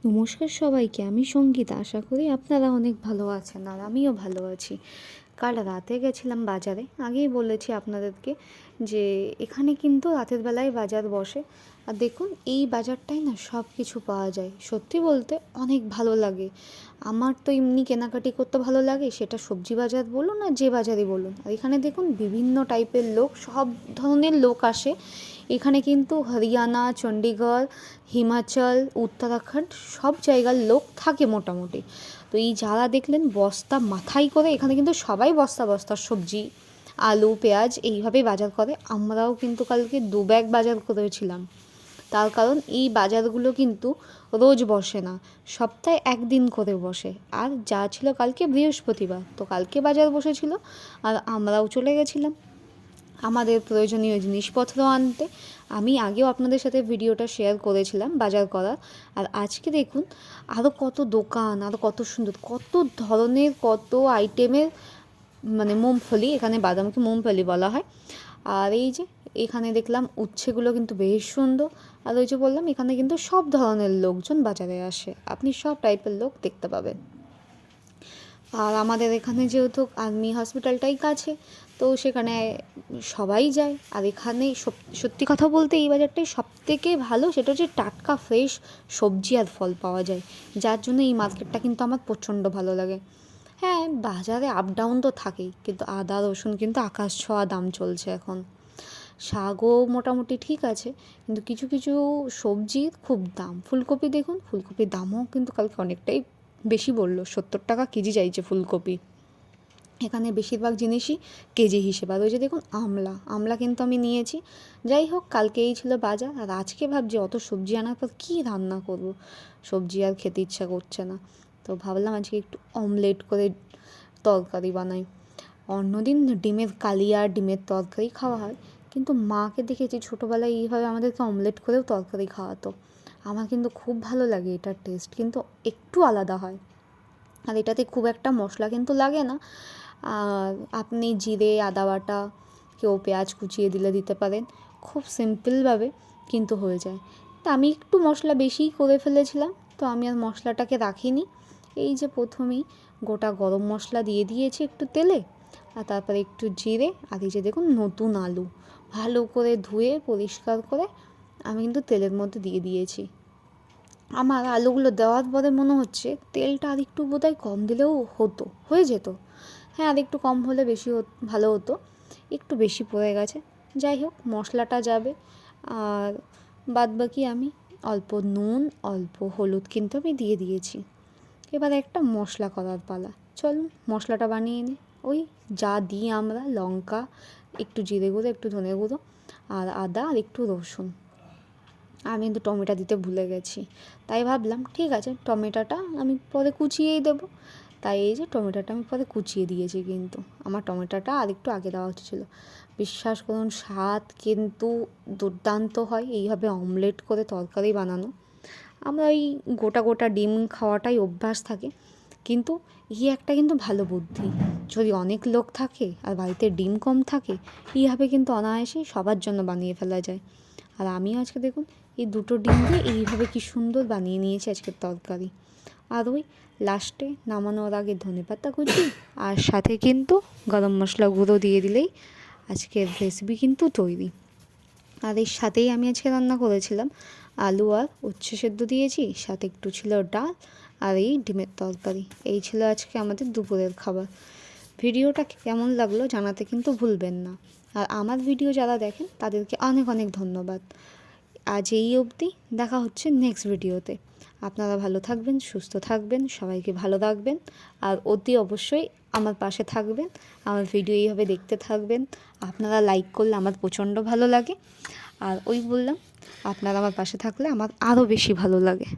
নমস্কার সবাইকে, আমি সঙ্গীতা। আশা করি আপনারা অনেক ভালো আছেন আর আমিও ভালো আছি। কাল রাতে গেছিলাম বাজারে, আগেই বলেছি আপনাদেরকে যে এখানে কিন্তু রাতের বেলায় বাজার বসে। আর দেখুন, এই বাজারটাই না সব কিছু পাওয়া যায়। সত্যি বলতে অনেক ভালো লাগে। আমার তো এমনি কেনাকাটি করতে ভালো লাগে, সেটা সবজি বাজার বলুন আর যে বাজারই বলুন। আর এখানে দেখুন বিভিন্ন টাইপের লোক, সব ধরনের লোক আসে এখানে। কিন্তু হরিয়ানা, চণ্ডীগড়, হিমাচল, উত্তরাখণ্ড সব জায়গার লোক থাকে মোটামুটি। তো এই যারা দেখলেন বস্তা মাথায় করে, এখানে কিন্তু সবাই বস্তা বস্তা সবজি, আলু, পেঁয়াজ এইভাবেই বাজার করে। আমরাও কিন্তু কালকে 2 ব্যাগ বাজার করেছিলাম। তার কারণ এই বাজারগুলো কিন্তু রোজ বসে না, সপ্তাহে একদিন করে বসে। আর যা ছিল কালকে বৃহস্পতিবার, তো কালকে বাজার বসেছিল আর আমরাও চলে গেছিলাম আমাদের প্রয়োজনীয় জিনিসপত্র আনতে। আমি আগেও আপনাদের সাথে ভিডিওটা শেয়ার করেছিলাম বাজার করার। আর আজকে দেখুন আরও কত দোকান, আরও কত সুন্দর, কত ধরনের, কত আইটেমের, মানে মুমফলি, এখানে বাদামকে মুমফলি বলা হয়। আর এই যে এখানে দেখলাম উচ্ছেগুলো কিন্তু বেশ সুন্দর। আর ওই যে বললাম, এখানে কিন্তু সব ধরনের লোকজন বাজারে আসে, আপনি সব টাইপের লোক দেখতে পাবেন। আর আমাদের এখানে যেহেতু আর্মি হসপিটালটাই কাছে, তো সেখানে সবাই যায়। আর এখানে সত্যি কথা বলতে এই বাজারটাই সবথেকে ভালো, সেটা হচ্ছে টাটকা ফ্রেশ সবজি আর ফল পাওয়া যায়, যার জন্য এই মার্কেটটা কিন্তু আমার প্রচণ্ড ভালো লাগে। হ্যাঁ, বাজারে আপ ডাউন তো থাকেই, কিন্তু আদা রসুন কিন্তু আকাশ ছোঁয়া দাম চলছে এখন। শাকও মোটামুটি ঠিক আছে, কিন্তু কিছু কিছু সবজির খুব দাম। ফুলকপি দেখুন, ফুলকপির দামও কিন্তু কালকে অনেকটাই বেশি বললো, 70 টাকা কেজি চাইছে ফুলকপি। এখানে বেশিরভাগ জিনিসই কেজি হিসেবে। আর ওই যে দেখুন আমলা, আমলা কিন্তু আমি নিয়েছি। যাই হোক, কালকে এই ছিল বাজার। আর আজকে ভাবছি অত সবজি আনার পর কী রান্না করব, সবজি আর খেতে ইচ্ছা করছে না। তো ভাবলাম আজকে একটু অমলেট করে তরকারি বানাই। অন্যদিন ডিমের কালিয়া, ডিমের তরকারি খাওয়া হয়, কিন্তু মাকে দেখেছি ছোটোবেলায় এইভাবে আমাদেরকে অমলেট করেও তরকারি খাওয়াতো। আমার কিন্তু খুব ভালো লাগে, এটার টেস্ট কিন্তু একটু আলাদা হয়। আর এটাতে খুব একটা মশলা কিন্তু লাগে না। আর আপনি জিরে, আদা বাটা, কেউ পেঁয়াজ কুচিয়ে দিলে দিতে পারেন, খুব সিম্পলভাবে কিন্তু হয়ে যায়। তা আমি একটু মশলা বেশিই করে ফেলেছিলাম, তো আমি আর মশলাটাকে রাখিনি। এই যে প্রথমেই গোটা গরম মশলা দিয়ে দিয়েছি একটু তেলে, আর তারপরে একটু জিরে, আর এই যে দেখুন নতুন আলু ভালো করে ধুয়ে পরিষ্কার করে আমি কিন্তু তেলের মধ্যে দিয়ে দিয়েছি। আমার আলুগুলো দেওয়ার পরে মনে হচ্ছে তেলটা আর একটু বোধহয় কম দিলেও হতো, হয়ে যেত। হ্যাঁ, আর একটু কম হলে বেশি ভালো হতো, একটু বেশি পড়ে গেছে। যাই হোক, মশলাটা যাবে। আর বাদবাকি আমি অল্প নুন, অল্প হলুদ কিন্তু আমি দিয়ে দিয়েছি। এবার একটা মশলা করার পালা, চলুন মশলাটা বানিয়ে নিই। ওই যা দিই আমরা, লঙ্কা, একটু জিরে গুঁড়ো, একটু ধনে গুঁড়ো, আর আদা, আর একটু রসুন। আমি কিন্তু টমেটো দিতে ভুলে গেছি, তাই ভাবলাম ঠিক আছে টমেটোটা আমি পরে কুচিয়েই দেবো। তাই এই যে টমেটোটা আমি পরে কুচিয়ে দিয়েছি, কিন্তু আমার টমেটোটা আর একটু আগে দেওয়া উচিত ছিল। বিশ্বাস করুন, স্বাদ কিন্তু দুর্দান্ত হয় এইভাবে অমলেট করে তরকারি বানানো। আমরা এই গোটা গোটা ডিম খাওয়াটাই অভ্যাস থাকে, কিন্তু একটা কিন্তু ভালো বুদ্ধি, যদি অনেক লোক থাকে আর বাড়িতে ডিম কম থাকে, এইভাবে কিন্তু অনায়াসেই সবার জন্য বানিয়ে ফেলা যায়। আর আমিও আজকে দেখুন এই 2টো ডিম দিয়ে এইভাবে কি সুন্দর বানিয়ে নিয়েছি আজকের তরকারি। আর ওই লাস্টে নামানোর আগে ধনেপাতা কুচি আর সাথে কিন্তু গরম মশলা গুঁড়ো দিয়ে দিলেই আজকের রেসিপি কিন্তু তৈরি। আর এর সাথেই আমি আজকে রান্না করেছিলাম আলু আর উচ্ছে সেদ্ধ দিয়েছি, সাথে একটু ছিল ডাল আর এই ডিমের তরকারি। এই ছিল আজকে আমাদের দুপুরের খাবার। ভিডিওটা কেমন লাগলো জানাতে কিন্তু ভুলবেন না। আর আমার ভিডিও যারা দেখেন তাদেরকে অনেক অনেক ধন্যবাদ। আজ এই অবধি, দেখা হচ্ছে নেক্সট ভিডিওতে। আপনারা ভালো থাকবেন, সুস্থ থাকবেন, সবাইকে ভালো রাখবেন। আর অতি অবশ্যই আমার পাশে থাকবেন, আমার ভিডিও এইভাবে দেখতে থাকবেন। আপনারা লাইক করলে আমার প্রচণ্ড ভালো লাগে। আর ওই বললাম, আপনারা আমার পাশে থাকলে আমার আরও বেশি ভালো লাগে।